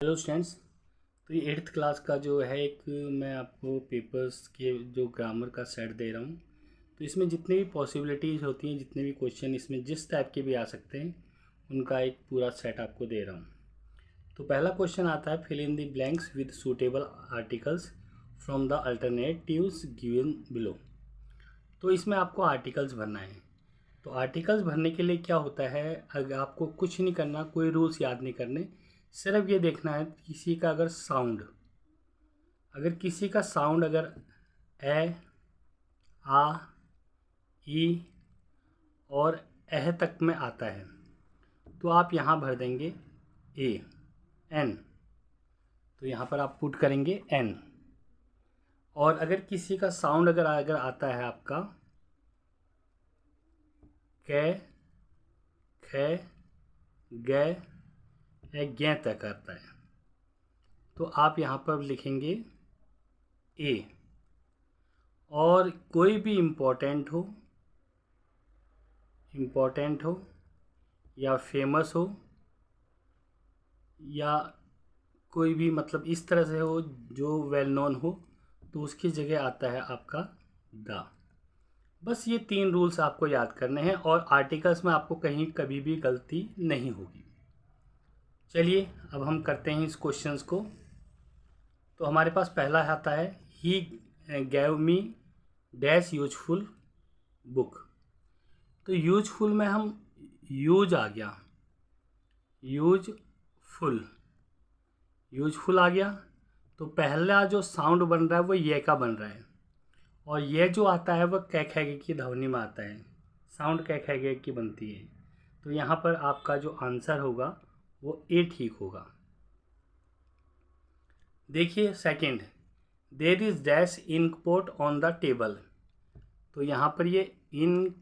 Hello students. तो ये 8th class का जो है एक मैं आपको पेपर्स के जो ग्रामर का सेट दे रहा हूँ। तो इसमें जितनी भी पॉसिबिलिटीज़ होती हैं, जितने भी क्वेश्चन इसमें जिस टाइप के भी आ सकते हैं, उनका एक पूरा सेट आपको दे रहा हूँ। तो पहला क्वेश्चन आता है, fill in the blanks with suitable articles from the alternatives given below. तो इसमें आपको आर्टिकल्स भरना है। तो आर्टिकल्स भरने के लिए क्या होता है, अगर आपको कुछ नहीं करना, कोई रूल्स याद नहीं करने, सिर्फ ये देखना है किसी का साउंड अगर ए, आ, ई और एह तक में आता है तो आप यहाँ भर देंगे ए एन। तो यहाँ पर आप पुट करेंगे एन। और अगर किसी का साउंड अगर आता है आपका कै, खे, गे, गे तक आता है, तो आप यहाँ पर लिखेंगे ए। और कोई भी इम्पोर्टेंट हो या फेमस हो या कोई भी मतलब इस तरह से हो जो वेल नोन हो, तो उसकी जगह आता है आपका द। बस ये 3 रूल्स आपको याद करने हैं और आर्टिकल्स में आपको कहीं कभी भी गलती नहीं होगी। चलिए अब हम करते हैं इस क्वेश्चंस को। तो हमारे पास पहला आता है, he gave me dash useful book. तो यूजफुल में हम यूज आ गया, यूजफुल आ गया। तो पहला जो साउंड बन रहा है वो ये का बन रहा है, और ये जो आता है वह कै खे गे की ध्वनि में आता है, साउंड कै खे गे की बनती है। तो यहाँ पर आपका जो आंसर होगा वो ए ठीक होगा। देखिए second, there is dash ink pot on the table. तो यहाँ पर ये इंक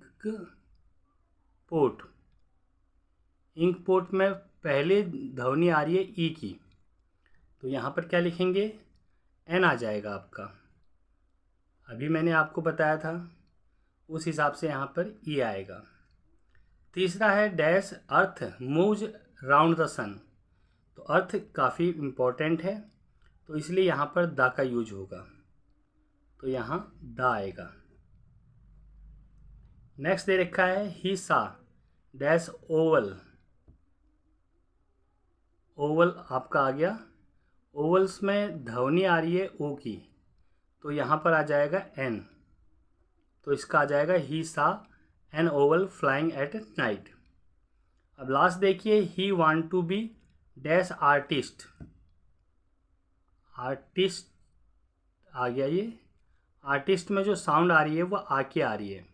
पोट में पहले ध्वनि आ रही है ई की, तो यहाँ पर क्या लिखेंगे, एन आ जाएगा आपका। अभी मैंने आपको बताया था उस हिसाब से यहाँ पर ई आएगा। तीसरा है dash earth moves round the sun. तो अर्थ काफ़ी इम्पोर्टेंट है, तो इसलिए यहाँ पर द का यूज होगा, तो यहाँ द आएगा। नेक्स्ट दे रखा है, ही सा डैश ओवल आपका आ गया। ओवल्स में ध्वनि आ रही है ओ की, तो यहाँ पर आ जाएगा एन, तो इसका आ जाएगा he saw an owl flying at night. अब लास्ट देखिए, he want to be dash artist आ गया। ये आर्टिस्ट में जो साउंड आ रही है वो आ की आ रही है,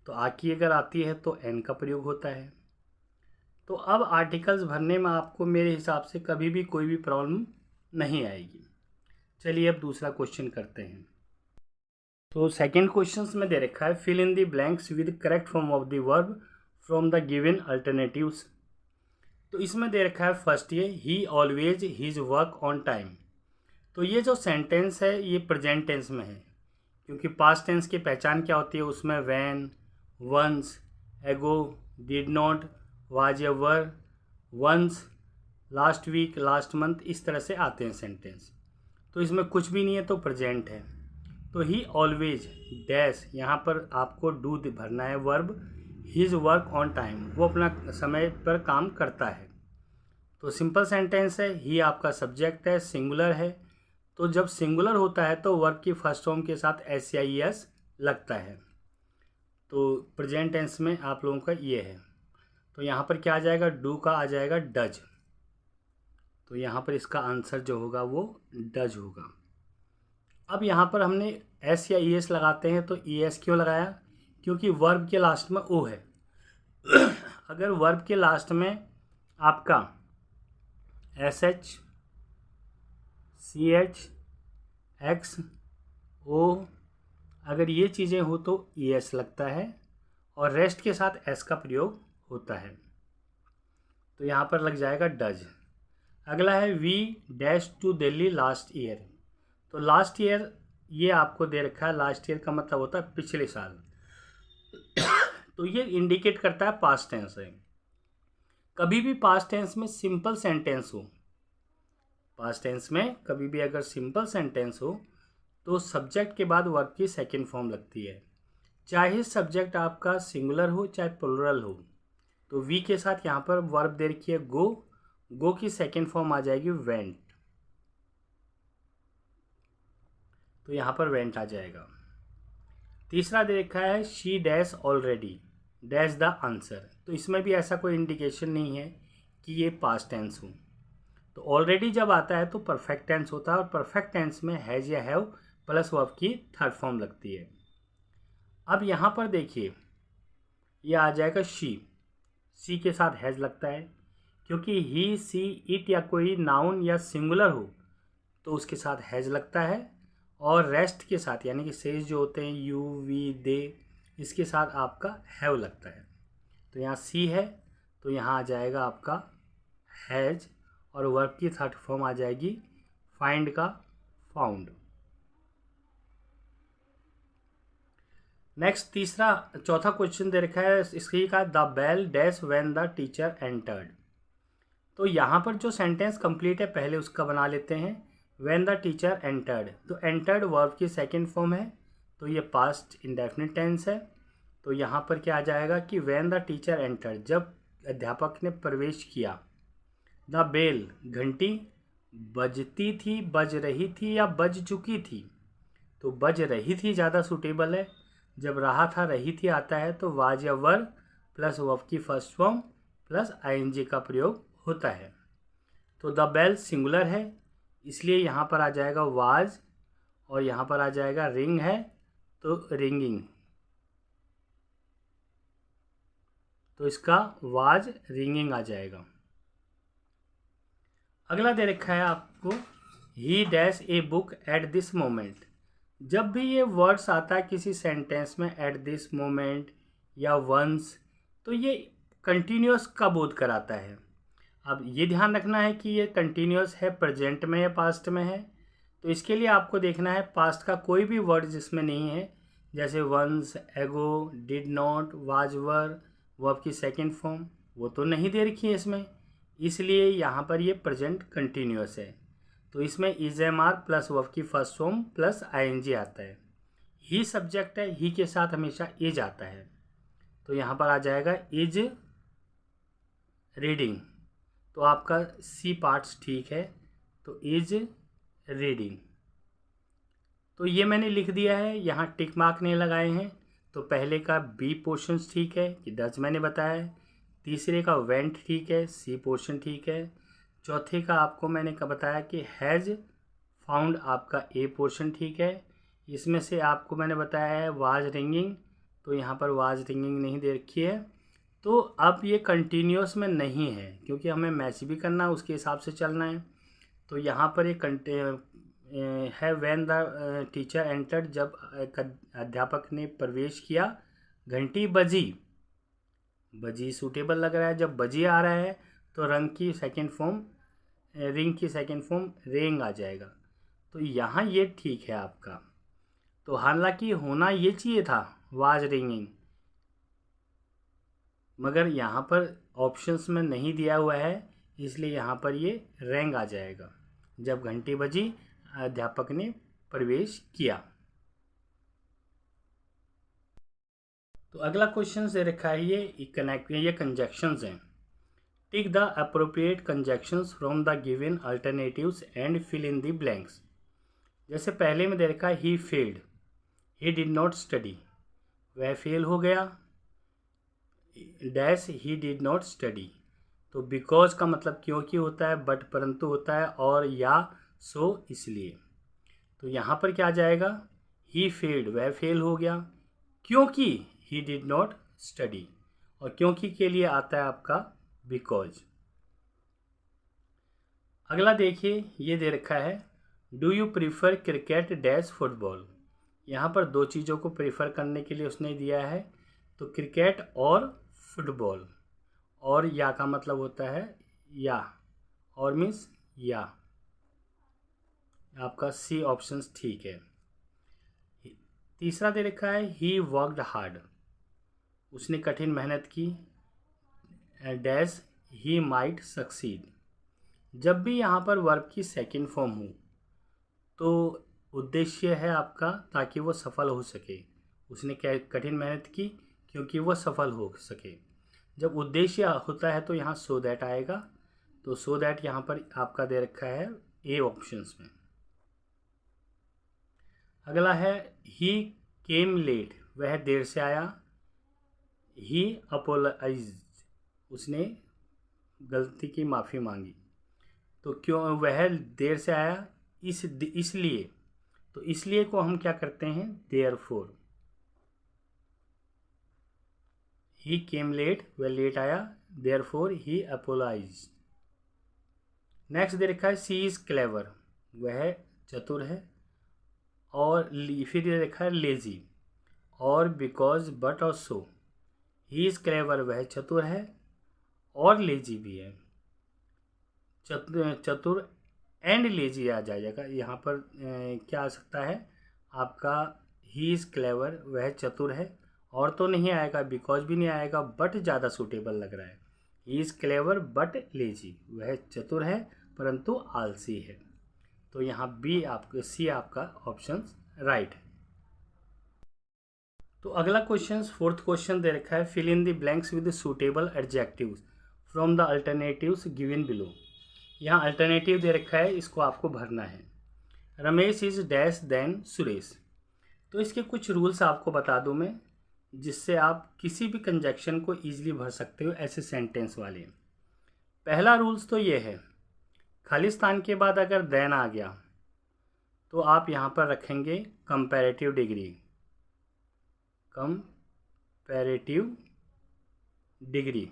तो आ की अगर आती है तो एन का प्रयोग होता है। तो अब आर्टिकल्स भरने में आपको मेरे हिसाब से कभी भी कोई भी प्रॉब्लम नहीं आएगी। चलिए अब दूसरा क्वेश्चन करते हैं। तो सेकंड क्वेश्चन में दे रखा है, fill in the blanks with correct form of the verb from the given alternatives. तो इसमें दे रखा है फर्स्ट ये, he always his work on time. तो ये जो सेंटेंस है ये प्रेजेंट टेंस में है, क्योंकि पास्ट टेंस की पहचान क्या होती है, उसमें when, once, ago, did not, was ever, once, last week, last month, इस तरह से आते हैं सेंटेंस। तो इसमें कुछ भी नहीं है तो प्रेजेंट है। तो ही ऑलवेज डैश, यहाँ पर आपको डू भरना है verb, his work on time, वो अपना समय पर काम करता है। तो सिंपल सेंटेंस है, ही आपका सब्जेक्ट है, सिंगुलर है। तो जब सिंगुलर होता है तो वर्ब की फर्स्ट फॉर्म के साथ एस लगता है। तो प्रेजेंट टेंस में आप लोगों का ये है। तो यहाँ पर क्या आ जाएगा, डू का आ जाएगा डज। तो यहाँ पर इसका आंसर जो होगा वो डज होगा। अब यहाँ पर हमने एस या ई एस लगाते हैं, तो ई एस क्यों लगाया, क्योंकि वर्ब के लास्ट में ओ है। अगर वर्ब के लास्ट में आपका S H, C H, X, O, अगर ये चीज़ें हो तो ई एस लगता है, और रेस्ट के साथ एस का प्रयोग होता है। तो यहाँ पर लग जाएगा डज। अगला है, we dash to Delhi last year. तो लास्ट ईयर ये आपको दे रखा है, लास्ट ईयर का मतलब होता है पिछले साल। तो ये इंडिकेट करता है पास्ट टेंस है। कभी भी पास्ट टेंस में सिंपल सेंटेंस हो पास्ट टेंस में कभी भी अगर सिंपल सेंटेंस हो तो सब्जेक्ट के बाद वर्ब की सेकंड फॉर्म लगती है, चाहे सब्जेक्ट आपका सिंगुलर हो चाहे प्लुरल हो। तो वी के साथ यहाँ पर वर्ब दे रखी है गो, गो की सेकंड फॉर्म आ जाएगी वेंट, तो यहाँ पर वेंट आ जाएगा। तीसरा दे रखा है she dash already dash the answer, तो इसमें भी ऐसा कोई इंडिकेशन नहीं है कि ये पास्ट टेंस हो। तो ऑलरेडी जब आता है तो परफेक्ट टेंस होता है, और परफेक्ट टेंस में हैज़ या हैव प्लस वर्ब की थर्ड फॉर्म लगती है। अब यहाँ पर देखिए ये आ जाएगा सी के साथ हैज़ लगता है, क्योंकि ही सी इट या कोई नाउन या सिंगुलर हो तो उसके साथ हैज़ लगता है, और रेस्ट के साथ यानी कि सेज जो होते हैं यू वी दे, इसके साथ आपका हैव लगता है। तो यहाँ सी है तो यहाँ आ जाएगा आपका हैज, और वर्ब की थर्ड फॉर्म आ जाएगी फाइंड का फाउंड। नेक्स्ट चौथा क्वेश्चन दे रखा है इसकी का the bell dash when the teacher entered. तो यहाँ पर जो सेंटेंस कंप्लीट है पहले उसका बना लेते हैं। व्हेन द टीचर एंटर्ड, तो एंटर्ड वर्ब की सेकंड फॉर्म है, तो ये पास्ट इंडेफिनिट टेंस है। तो यहाँ पर क्या आ जाएगा कि व्हेन द टीचर एंटर्ड, जब अध्यापक ने प्रवेश किया। द बेल घंटी बजती थी, बज रही थी या बज चुकी थी, तो बज रही थी ज़्यादा सूटेबल है। जब रहा था रही थी आता है तो वाज या वर प्लस वर्ब की फर्स्ट फॉर्म प्लस आईएनजी का प्रयोग होता है। तो द बेल सिंगुलर है इसलिए यहाँ पर आ जाएगा वाज, और यहाँ पर आ जाएगा रिंग है तो रिंगिंग, तो इसका वाज रिंगिंग आ जाएगा। अगला दे रखा है आपको ही dash a book at this moment. जब भी ये वर्ड्स आता है किसी सेंटेंस में एट दिस मोमेंट या वंस, तो ये कंटिन्यूस का बोध कराता है। अब ये ध्यान रखना है कि ये कंटिन्यूस है प्रेजेंट में या पास्ट में है, तो इसके लिए आपको देखना है पास्ट का कोई भी वर्ड जिसमें नहीं है, जैसे once, ago, did not, was were, verb की सेकंड फॉर्म वो तो नहीं दे रखी है इसमें, इसलिए यहाँ पर ये प्रेजेंट कंटिन्यूस है। तो इसमें is am are plus verb की फर्स्ट फॉर्म प्लस आईएनजी आता है। ही सब्जेक्ट है, ही के साथ हमेशा इज आता है, तो यहाँ पर आ जाएगा इज रीडिंग, तो आपका सी पार्ट्स ठीक है, तो इज रीडिंग। तो ये मैंने लिख दिया है, यहाँ टिक मार्क नहीं लगाए हैं। तो पहले का बी पोर्शंस ठीक है कि डज मैंने बताया है, तीसरे का वेंट ठीक है, सी पोर्शन ठीक है, चौथे का आपको मैंने बताया कि हैज़ फाउंड आपका ए पोर्शन ठीक है। इसमें से आपको मैंने बताया है वाज रिंगिंग, तो यहाँ पर वाज रिंगिंग नहीं दे रखी है। तो अब ये कंटिन्यूस में नहीं है क्योंकि हमें मैच भी करना है, उसके हिसाब से चलना है। तो यहाँ पर एक है व्हेन द टीचर एंटर्ड, जब अध्यापक ने प्रवेश किया, घंटी बजी, बजी सूटेबल लग रहा है, जब बजी आ रहा है तो रंग की सेकंड फॉर्म रिंग की सेकंड फॉर्म रेंग आ जाएगा, तो यहाँ ये ठीक है आपका। तो हालांकि होना ये चाहिए था वाज रिंगिंग, मगर यहाँ पर ऑप्शंस में नहीं दिया हुआ है, इसलिए यहाँ पर ये रेंग आ जाएगा जब घंटी बजी अध्यापक ने प्रवेश किया। तो अगला क्वेश्चन से रखा है ये कंजक्शंस हैं। Tick the appropriate conjunctions from the given alternatives and fill in the blanks. जैसे पहले में दे रखा है he failed, he did not study, वह फेल हो गया, dash he did not study, तो बिकॉज का मतलब क्योंकि होता है, बट परंतु होता है, और या सो इसलिए। तो यहाँ पर क्या आ जाएगा, ही फेल्ड वह फेल हो गया क्योंकि ही डिड नॉट स्टडी, और क्योंकि के लिए आता है आपका बिकॉज। अगला देखिए ये दे रखा है do you prefer cricket dash football. यहाँ पर दो चीज़ों को प्रीफर करने के लिए उसने दिया है, तो क्रिकेट और फुटबॉल, और या का मतलब होता है या, और मीन्स या, आपका सी ऑप्शंस ठीक है। तीसरा दे रखा है ही वर्कड हार्ड, उसने कठिन मेहनत की, डैश ही माइट सक्सीड, जब भी यहाँ पर वर्ब की सेकंड फॉर्म हो तो उद्देश्य है आपका ताकि वो सफल हो सके, उसने कठिन मेहनत की क्योंकि वो सफल हो सके। जब उद्देश्य होता है तो यहाँ सो दैट आएगा, तो सो दैट यहाँ पर आपका दे रखा है ए ऑप्शंस में। अगला है ही केम लेट, वह देर से आया। ही अपोलाइज, उसने गलती की माफ़ी मांगी। तो क्यों वह देर से आया, इसलिए, तो इसलिए को हम क्या करते हैं देयरफॉर। ही केम लेट, वह लेट आया, देयरफॉर ही अपोलाइज। नेक्स्ट दे रखा है सी इज़ क्लेवर, वह चतुर है। और फिर ये रखा है लेजी, और बिकॉज, बट और सो। ही इज़ क्लेवर, वह चतुर है और लेजी भी है। चतुर एंड लेजी आ जाएगा यहाँ पर। क्या आ सकता है आपका ही इज़ क्लेवर, वह चतुर है, और तो नहीं आएगा, बिकॉज भी नहीं आएगा, बट ज़्यादा सूटेबल लग रहा है। He is clever but lazy, वह चतुर है परंतु आलसी है। तो यहाँ बी आपका, सी आपका ऑप्शन राइट है। तो अगला क्वेश्चन, फोर्थ क्वेश्चन दे रखा है fill in the blanks with suitable adjectives from the alternatives given below. यहाँ अल्टरनेटिव दे रखा है, इसको आपको भरना है। Ramesh is dash than Suresh. तो इसके कुछ रूल्स आपको बता दूं मैं, जिससे आप किसी भी कंजक्शन को ईजिली भर सकते हो ऐसे सेंटेंस वाले। पहला रूल्स तो ये है, खालिस्तान के बाद अगर देन आ गया तो आप यहाँ पर रखेंगे कंपैरेटिव डिग्री। कंपैरेटिव डिग्री,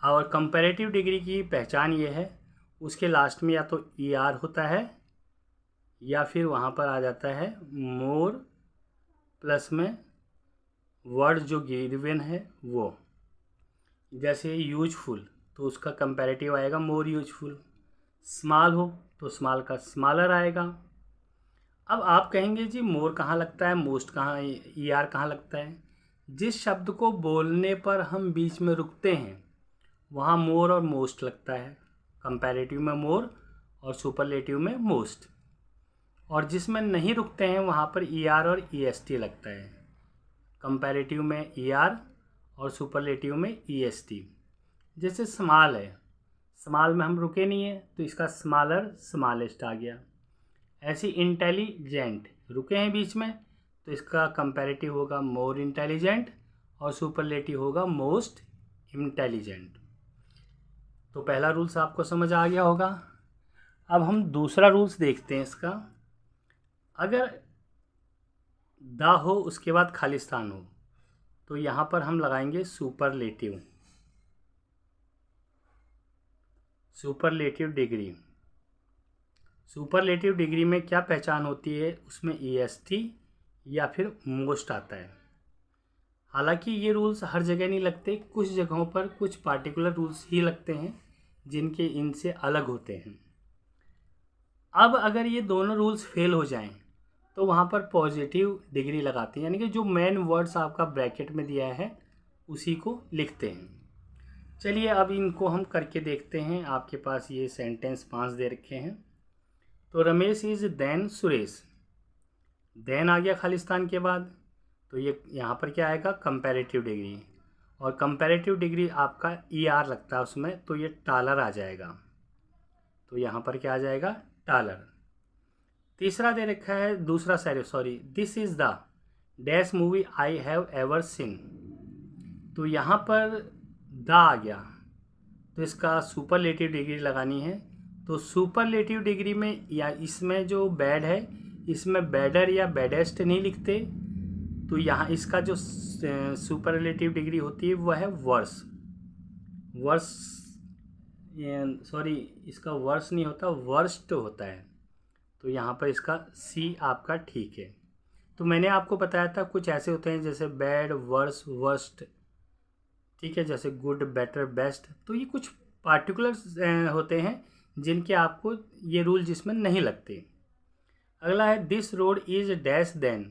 और कंपैरेटिव डिग्री की पहचान ये है, उसके लास्ट में या तो ई आर होता है या फिर वहाँ पर आ जाता है मोर प्लस में वर्ड जो गिवन है वो। जैसे यूजफुल तो उसका कंपैरेटिव आएगा मोर यूजफुल। स्मॉल हो तो स्मॉल का स्मॉलर आएगा। अब आप कहेंगे जी मोर कहाँ लगता है, मोस्ट कहाँ, ई आर कहाँ लगता है। जिस शब्द को बोलने पर हम बीच में रुकते हैं वहाँ मोर और मोस्ट लगता है। कंपैरेटिव में मोर और सुपरलेटिव में मोस्ट। और जिसमें नहीं रुकते हैं वहाँ पर ई आर और ई एस टी लगता है। कंपैरेटिव में ई आर और सुपरलेटिव में ई एस टी। जैसे स्मॉल है, स्मॉल में हम रुके नहीं हैं तो इसका स्मॉलर स्मॉलेस्ट आ गया। ऐसे इंटेलिजेंट रुके हैं बीच में तो इसका कंपैरेटिव होगा मोर इंटेलिजेंट और सुपरलेटिव होगा मोस्ट इंटेलिजेंट। तो पहला रूल्स आपको समझ आ गया होगा। अब हम दूसरा रूल्स देखते हैं इसका। अगर द हो उसके बाद खालिस्तान हो तो यहाँ पर हम लगाएंगे superlative. Superlative degree, superlative degree में क्या पहचान होती है, उसमें ई एस टी या फिर मोस्ट आता है। हालांकि ये रूल्स हर जगह नहीं लगते, कुछ जगहों पर कुछ पार्टिकुलर रूल्स ही लगते हैं जिनके इनसे अलग होते हैं। अब अगर ये दोनों रूल्स फेल हो जाएं तो वहाँ पर पॉजिटिव डिग्री लगाते हैं, यानी कि जो मेन वर्ड्स आपका ब्रैकेट में दिया है उसी को लिखते हैं। चलिए अब इनको हम करके देखते हैं। आपके पास ये सेंटेंस 5 दे रखे हैं। तो Ramesh is than Suresh, than आ गया खालिस्तान के बाद, तो ये यहाँ पर क्या आएगा कंपैरेटिव डिग्री, और कंपैरेटिव डिग्री आपका ई आर लगता है उसमें, तो ये टालर आ जाएगा। तो यहाँ पर क्या आ जाएगा टालर। तीसरा दे रखा है दूसरा sorry this is the dash movie I have ever seen. तो यहाँ पर द आ गया तो इसका सुपरलेटिव डिग्री लगानी है। तो सुपरलेटिव डिग्री में या इसमें जो बैड है इसमें बैडर या बैडेस्ट नहीं लिखते, तो यहाँ इसका जो सुपरलेटिव डिग्री होती है वह है वर्स। वर्स सॉरी इसका वर्स नहीं होता, वर्स्ट होता है। तो यहाँ पर इसका सी आपका ठीक है। तो मैंने आपको बताया था कुछ ऐसे होते हैं जैसे बैड, वर्स, वर्स्ट, ठीक है, जैसे गुड, बेटर, बेस्ट। तो ये कुछ पार्टिकुलर होते हैं जिनके आपको ये रूल जिसमें नहीं लगते। अगला है this road is dash than,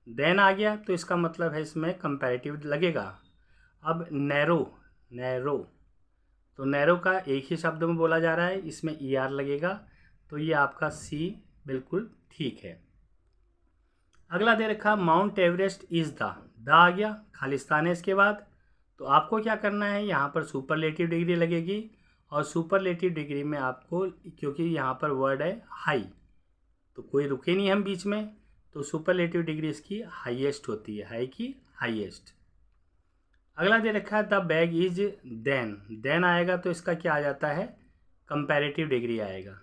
than आ गया तो इसका मतलब है इसमें कंपैरेटिव लगेगा। अब नैरो, नैरो तो नैरो का एक ही शब्द में बोला जा रहा है, इसमें ER लगेगा, तो ये आपका C बिल्कुल ठीक है। अगला दे रखा माउंट एवरेस्ट इज़ द आ गया, खालिस्तान है इसके बाद। तो आपको क्या करना है, यहाँ पर सुपरलेटिव डिग्री लगेगी, और सुपरलेटिव डिग्री में आपको, क्योंकि यहाँ पर वर्ड है हाई, तो कोई रुके नहीं हम बीच में, तो सुपरलेटिव डिग्री इसकी हाईएस्ट होती है, हाई की हाईएस्ट। अगला दे रखा है द बैग इज देन आएगा, तो इसका क्या आ जाता है, कंपैरेटिव डिग्री आएगा।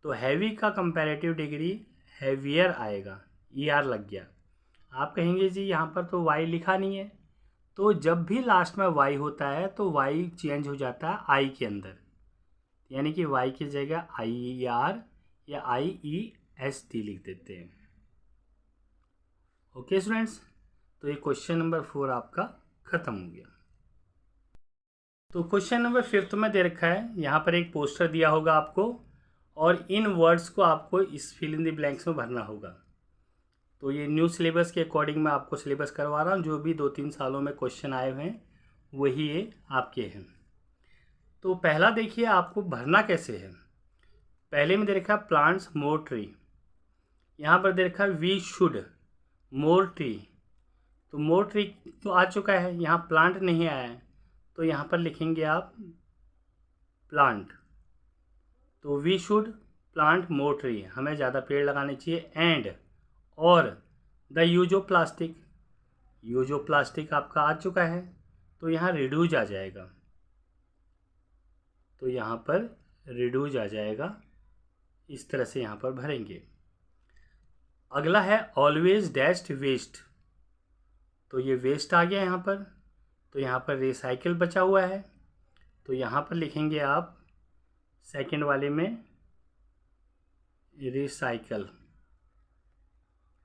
तो हैवी का कंपैरेटिव डिग्री हैवियर आएगा, ER लग गया। आप कहेंगे जी यहाँ पर तो Y लिखा नहीं है, तो जब भी लास्ट में Y होता है तो Y चेंज हो जाता है I के अंदर, यानी कि Y की जगह IER या IEST लिख देते हैं। ओके स्टूडेंट्स, तो ये क्वेश्चन नंबर 4 आपका खत्म हो गया। तो क्वेश्चन नंबर 5 में दे रखा है, यहाँ पर एक पोस्टर दिया होगा आपको, और इन वर्ड्स को आपको इस फिल इन द ब्लैंक्स में भरना होगा। तो ये न्यू सिलेबस के अकॉर्डिंग मैं आपको सिलेबस करवा रहा हूँ, जो भी 2-3 सालों में क्वेश्चन आए हुए हैं वही ये आपके हैं। तो पहला देखिए आपको भरना कैसे है। पहले में दे रखा है प्लांट्स मोर ट्री, यहाँ पर दे रखा है वी शुड मोर ट्री, तो मोर ट्री तो आ चुका है, यहाँ प्लांट नहीं आया है, तो यहाँ पर लिखेंगे आप प्लांट। तो we should plant more tree, हमें ज़्यादा पेड़ लगाने चाहिए। एंड और the use of plastic, use of plastic आपका आ चुका है, तो यहाँ रिड्यूज आ जाएगा, तो यहाँ पर रिड्यूज आ जाएगा, इस तरह से यहाँ पर भरेंगे। अगला है ऑलवेज डैश्ड वेस्ट, तो ये वेस्ट आ गया यहाँ पर, तो यहाँ पर रिसाइकिल बचा हुआ है, तो यहाँ पर लिखेंगे आप सेकंड वाले में रिसाइकल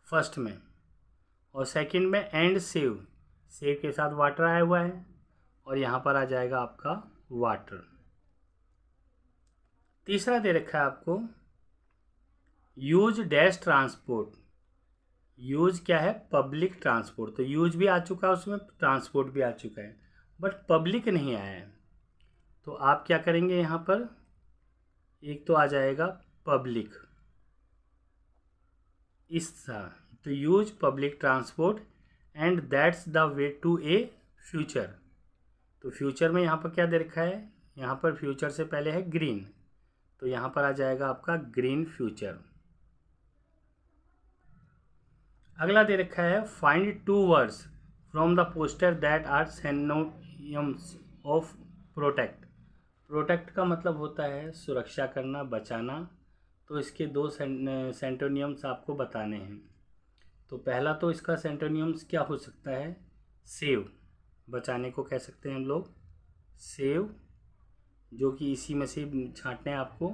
फर्स्ट में, और सेकंड में एंड सेव, सेव के साथ वाटर आया हुआ है, और यहाँ पर आ जाएगा आपका वाटर। तीसरा दे रखा है आपको यूज डैश ट्रांसपोर्ट, यूज क्या है, पब्लिक ट्रांसपोर्ट, तो यूज भी आ चुका है उसमें, ट्रांसपोर्ट भी आ चुका है, बट पब्लिक नहीं आया है। तो आप क्या करेंगे, यहाँ पर एक तो आ जाएगा पब्लिक, इस तो use public transport and that's the way to a future, तो फ्यूचर में यहाँ पर क्या दे रखा है, यहाँ पर फ्यूचर से पहले है ग्रीन, तो यहाँ पर आ जाएगा आपका ग्रीन फ्यूचर। अगला दे रखा है find 2 words from the poster that are synonyms of protect, protect का मतलब होता है सुरक्षा करना, बचाना, तो इसके 2 सेंटोनियम्स आपको बताने हैं। तो पहला तो इसका सेंटोनियम्स क्या हो सकता है, सेव, बचाने को कह सकते हैं हम लोग सेव, जो कि इसी में से छांटने हैं आपको।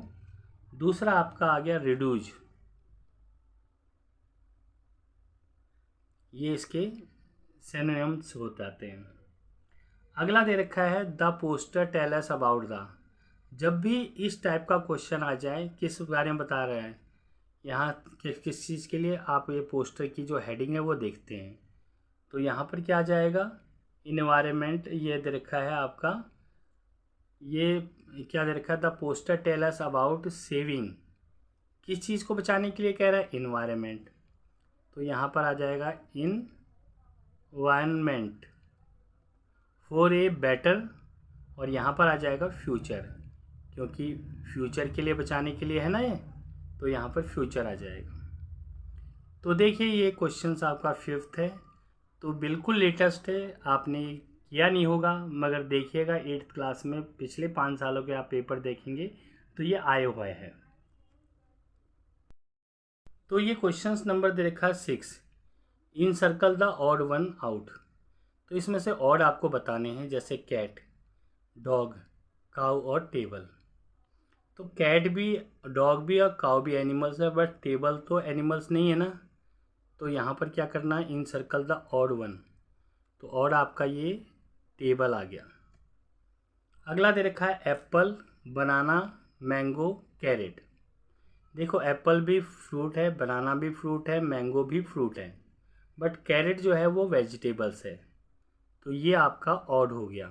दूसरा आपका आ गया रिड्यूज, ये इसके सिनोनिम्स हो जाते हैं। अगला दे रखा है the poster tell us about the, जब भी इस टाइप का क्वेश्चन आ जाए किस बारे में बता रहा है, यहाँ किस चीज़ के लिए, आप ये पोस्टर की जो हेडिंग है वो देखते हैं। तो यहाँ पर क्या आ जाएगा, इन्वायरमेंट, ये दे रखा है आपका, ये क्या दे रखा है the poster tell us about saving, किस चीज़ को बचाने के लिए कह रहा है, इन्वायरमेंट, तो यहाँ पर आ जाएगा इन्वायरमेंट फॉर ए बेटर, और यहाँ पर आ जाएगा फ्यूचर, क्योंकि फ्यूचर के लिए बचाने के लिए है ना ये, तो यहाँ पर फ्यूचर आ जाएगा। तो देखिए ये क्वेश्चंस आपका 5th है, तो बिल्कुल लेटेस्ट है, आपने किया नहीं होगा, मगर देखिएगा 8th क्लास में पिछले 5 सालों के आप पेपर देखेंगे तो ये आए हुए हैं। तो ये क्वेश्चंस नंबर दे रखा है 6, encircle the odd one out, तो इसमें से ऑड आपको बताने हैं, जैसे कैट, डॉग, काऊ और टेबल। तो कैट भी, डॉग भी और काऊ भी एनिमल्स है, बट टेबल तो एनिमल्स नहीं है ना, तो यहाँ पर क्या करना है, इन सर्कल द ऑड वन, तो ऑड आपका ये टेबल आ गया। अगला दे रखा है एप्पल, बनाना, मैंगो, कैरेट। देखो एप्पल भी फ्रूट है, बनाना भी फ्रूट है, मैंगो भी फ्रूट है, बट कैरेट जो है वो वेजिटेबल्स है, तो ये आपका ऑड हो गया।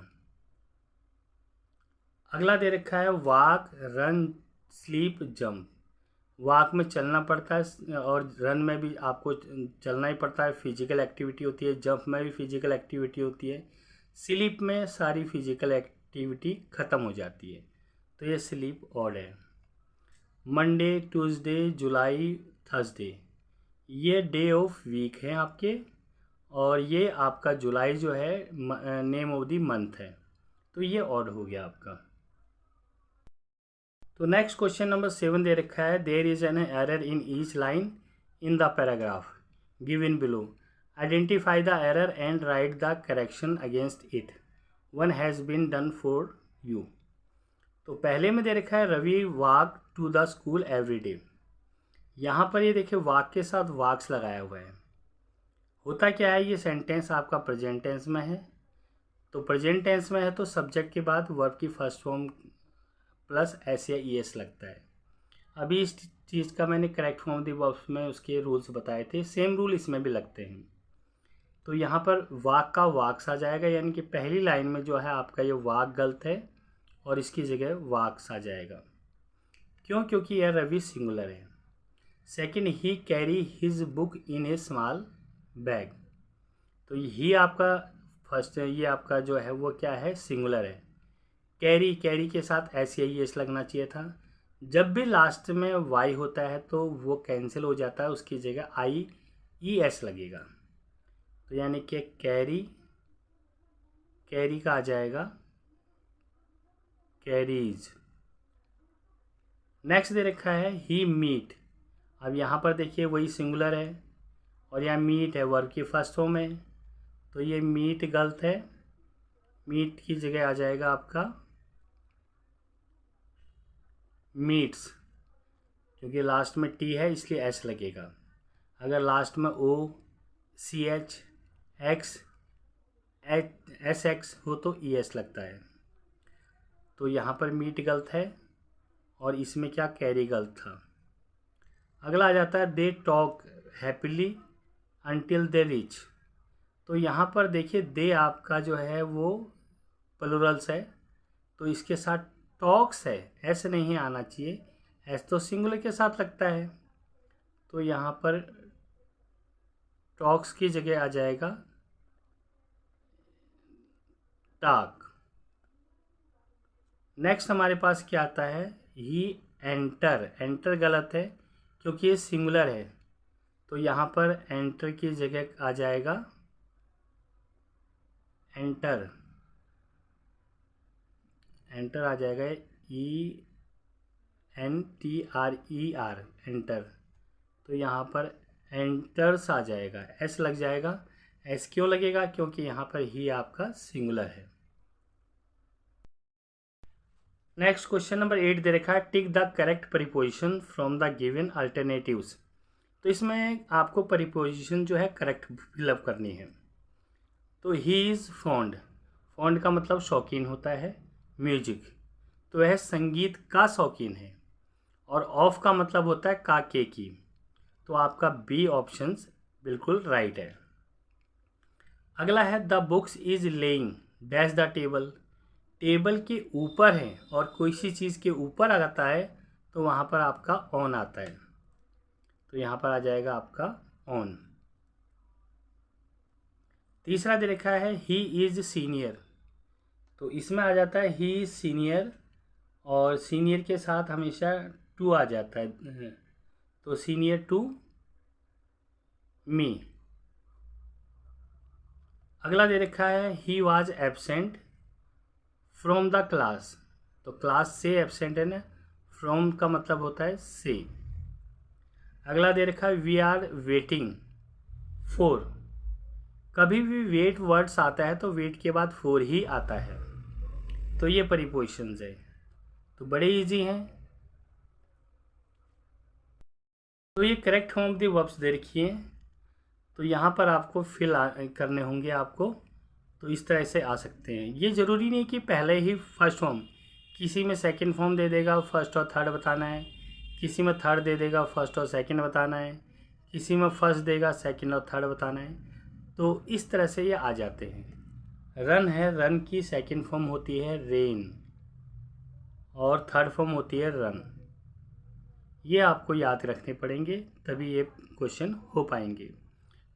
अगला दे रखा है walk, run, sleep, jump. Walk में चलना पड़ता है और रन में भी आपको चलना ही पड़ता है, फिजिकल एक्टिविटी होती है। जंप में भी फिजिकल एक्टिविटी होती है। स्लीप में सारी फिजिकल एक्टिविटी ख़त्म हो जाती है, तो ये स्लीप ऑड है। मंडे, ट्यूसडे, जुलाई, थर्सडे, ये डे ऑफ वीक हैं आपके, और ये आपका जुलाई जो है नेम ऑफ द मंथ है, तो ये ऑड हो गया आपका। तो नेक्स्ट क्वेश्चन नंबर 7 दे रखा है, there is an error in each line in the paragraph given below, identify the error and write the correction against it, one has been done for you. तो पहले में दे रखा है Ravi walk to the school every day. यहाँ पर ये देखिए वॉक के साथ वॉक्स लगाया हुआ है। होता क्या है, ये सेंटेंस आपका प्रेजेंट टेंस में है, तो प्रेजेंट टेंस में है तो सब्जेक्ट के बाद वर्ब की फर्स्ट फॉर्म प्लस एस या ई एस लगता है। अभी इस चीज़ का मैंने करेक्ट फॉर्म दी वर्ब्स में उसके रूल्स बताए थे, सेम रूल इसमें भी लगते हैं। तो यहाँ पर वाक का वाक्स आ जाएगा, यानी कि पहली लाइन में जो है आपका ये वाक गलत है और इसकी जगह वाक्स आ जाएगा। क्यों? क्योंकि यह रवि सिंगुलर है। Second, he carry his book in A small bag, तो ही आपका फर्स्ट, ये आपका जो है वो क्या है, सिंगुलर है। कैरी, कैरी के साथ एस या ई एस लगना चाहिए था। जब भी लास्ट में वाई होता है तो वो कैंसिल हो जाता है, उसकी जगह आई ई एस लगेगा, तो यानी कि कैरी, कैरी का आ जाएगा कैरीज। नेक्स्ट दे रखा है ही मीट। अब यहाँ पर देखिए वही सिंगुलर है और यहाँ मीट है, वर्ब की फर्स्ट फॉर्म है, तो ये मीट गलत है। मीट की जगह आ जाएगा आपका मीट्स, क्योंकि लास्ट में टी है इसलिए एस लगेगा। अगर लास्ट में O, C H, X, S X हो तो ई एस लगता है। तो यहाँ पर मीट गलत है और इसमें क्या, कैरी गलत था। अगला आ जाता है they talk happily until they reach. तो यहाँ पर देखिए दे आपका जो है वो प्लूरल्स है, तो इसके साथ टॉक्स है, एस नहीं आना चाहिए, एस तो सिंगुलर के साथ लगता है, तो यहाँ पर टॉक्स की जगह आ जाएगा टाक। नेक्स्ट हमारे पास क्या आता है, ही एंटर। एंटर गलत है क्योंकि ये सिंगुलर है, तो यहाँ पर एंटर की जगह आ जाएगा एंटर। एंटर आ जाएगा E N T R E R, enter, तो यहाँ पर एंटर्स आ जाएगा, एस लग जाएगा। एस क्यों लगेगा? क्योंकि यहाँ पर ही आपका सिंगुलर है। नेक्स्ट क्वेश्चन नंबर 8 दे रखा है tick the correct preposition from the given alternatives. तो इसमें आपको प्रीपोजिशन जो है करेक्ट फिलअप करनी है। तो ही इज़ फॉन्ड, फॉन्ड का मतलब शौकीन होता है म्यूजिक, तो वह संगीत का शौकीन है। और ऑफ का मतलब होता है का, के की, तो आपका बी ऑप्शंस बिल्कुल राइट है। अगला है the books is laying dash the table. Table के ऊपर है और कोई सी चीज़ के ऊपर आता है तो वहाँ पर आपका ऑन आता है, तो यहाँ पर आ जाएगा आपका ऑन। तीसरा दे रखा है ही इज़ सीनियर, तो इसमें आ जाता है ही इज़ सीनियर और सीनियर के साथ हमेशा टू आ जाता है, तो सीनियर टू मी। अगला दे रखा है he was absent from the class, तो क्लास से एब्सेंट है ना, फ्रॉम का मतलब होता है से। अगला दे रखा है वी आर वेटिंग फॉर। कभी भी वेट वर्ड्स आता है तो वेट के बाद फॉर ही आता है, तो ये प्रीपोजिशंस है, तो बड़े इजी हैं। तो ये करेक्ट फॉर्म दी वर्ब्स दे रखी हैं, तो यहाँ पर आपको फिल करने होंगे आपको, तो इस तरह से आ सकते हैं। ये ज़रूरी नहीं कि पहले ही फर्स्ट फॉर्म, किसी में सेकंड फॉर्म दे देगा फर्स्ट और थर्ड बताना है, किसी में थर्ड दे देगा फर्स्ट और सेकंड बताना है, किसी में फर्स्ट देगा सेकंड और थर्ड बताना है, तो इस तरह से ये आ जाते हैं। रन है, रन की सेकंड फॉर्म होती है रेन। और थर्ड फॉर्म होती है रन। ये आपको याद रखने पड़ेंगे, तभी ये क्वेश्चन हो पाएंगे।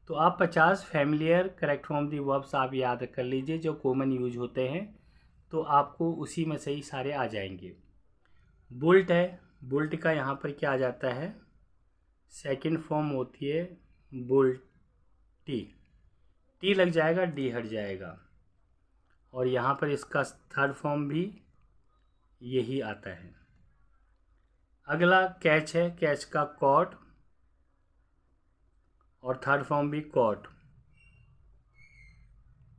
तो आप 50 फैमिलियर करेक्ट फॉर्म दी वर्ब्स आप याद कर लीजिए जो कॉमन यूज होते हैं, तो आपको उसी में से ही सारे आ जाएंगे। बुल्ट है, बुल्ट का यहाँ पर क्या आ जाता है, सेकंड फॉर्म होती है बुल्टी, टी लग जाएगा, डी हट जाएगा, और यहाँ पर इसका थर्ड फॉर्म भी यही आता है। अगला कैच है, कैच का कॉट, और थर्ड फॉर्म भी कॉट,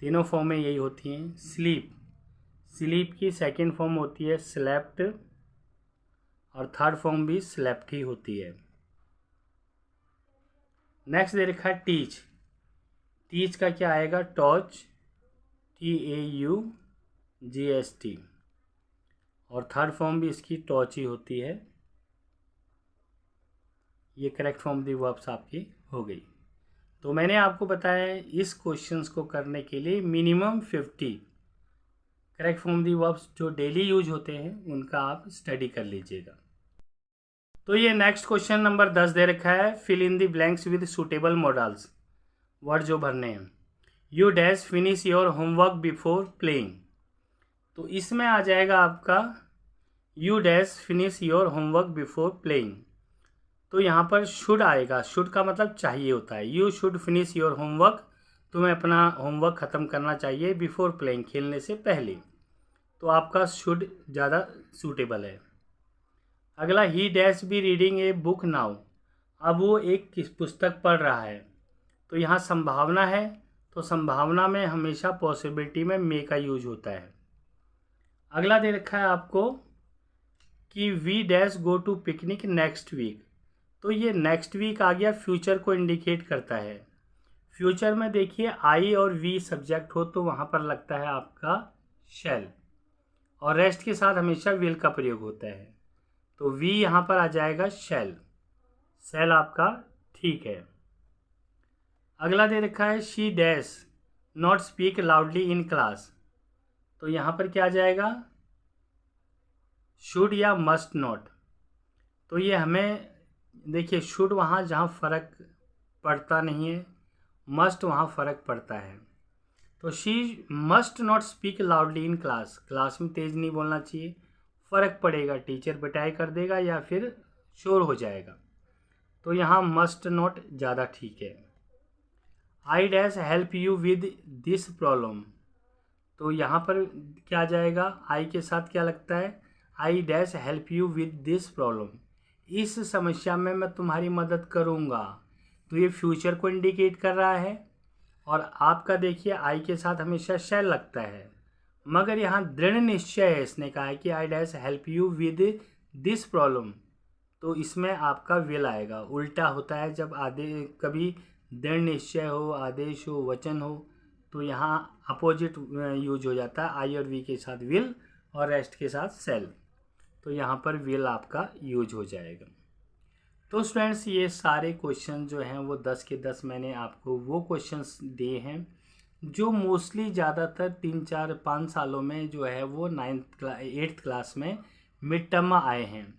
तीनों फॉर्म में यही होती हैं। स्लीप, स्लीप की सेकंड फॉर्म होती है स्लेप्ट, और थर्ड फॉर्म भी स्लेप्ट ही होती है। नेक्स्ट दे रखा है टीच, टीच का क्या आएगा, टॉच, TAUGST, और थर्ड फॉर्म भी इसकी टॉच ही होती है। ये करेक्ट फॉर्म दी वर्ब्स आपकी हो गई। तो मैंने आपको बताया इस क्वेश्चंस को करने के लिए मिनिमम 50 करेक्ट फॉर्म दी वर्ब्स जो डेली यूज होते हैं उनका आप स्टडी कर लीजिएगा। तो ये नेक्स्ट क्वेश्चन नंबर 10 दे रखा है, fill in the blanks with suitable modals, word जो भरने हैं। You dash finish your homework before playing, तो इसमें आ जाएगा आपका you dash finish your homework before playing. तो यहाँ पर शुड आएगा, शुड का मतलब चाहिए होता है। You should finish your homework, तुम्हें अपना होमवर्क ख़त्म करना चाहिए बिफोर प्लेइंग, खेलने से पहले, तो आपका शुड ज़्यादा सूटेबल है। अगला he dash be reading a book now, अब वो एक किस पुस्तक पढ़ रहा है, तो यहाँ संभावना है, तो संभावना में हमेशा पॉसिबिलिटी में मे का यूज होता है। अगला दे रखा है आपको कि we dash go to picnic next week, तो ये नेक्स्ट वीक आ गया, फ्यूचर को इंडिकेट करता है। फ्यूचर में देखिए आई और वी सब्जेक्ट हो तो वहाँ पर लगता है आपका शैल, और रेस्ट के साथ हमेशा विल का प्रयोग होता है, तो वी यहाँ पर आ जाएगा शैल, शैल आपका ठीक है। अगला दे रखा है she dash not speak loudly in class, तो यहाँ पर क्या आ जाएगा, शुड या मस्ट नॉट, तो ये हमें देखिए शुड वहाँ जहाँ फ़र्क पड़ता नहीं है, मस्ट वहाँ फ़र्क पड़ता है, तो she must not speak loudly in class, class में तेज़ नहीं बोलना चाहिए, फ़र्क पड़ेगा, टीचर पिटाई कर देगा या फिर शोर हो जाएगा, तो यहाँ मस्ट नॉट ज़्यादा ठीक है। I dash help you with this problem, तो यहाँ पर क्या जाएगा, आई के साथ क्या लगता है, I dash help you with this problem, इस समस्या में मैं तुम्हारी मदद करूँगा, तो ये फ्यूचर को इंडिकेट कर रहा है। और आपका देखिए आई के साथ हमेशा शैल लगता है, मगर यहाँ दृढ़ निश्चय है, इसने कहा है कि I dash help you with this problem, तो इसमें आपका विल आएगा। उल्टा होता है जब कभी दृढ़ निश्चय हो, आदेश हो, वचन हो, तो यहाँ अपोजिट यूज हो जाता है, आई और वी के साथ विल और रेस्ट के साथ सेल, तो यहाँ पर विल आपका यूज हो जाएगा। तो स्टूडेंट्स ये सारे क्वेश्चन जो हैं वो 10 के 10 मैंने आपको वो क्वेश्चंस दिए हैं जो मोस्टली ज़्यादातर 3-4-5 सालों में जो है वो 8th क्लास में मिड टर्म में आए हैं,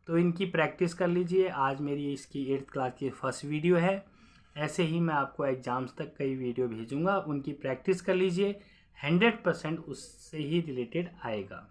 तो इनकी प्रैक्टिस कर लीजिए। आज मेरी इसकी 8th क्लास की फर्स्ट वीडियो है, ऐसे ही मैं आपको एग्ज़ाम्स तक कई वीडियो भेजूंगा, उनकी प्रैक्टिस कर लीजिए, 100% उससे ही रिलेटेड आएगा।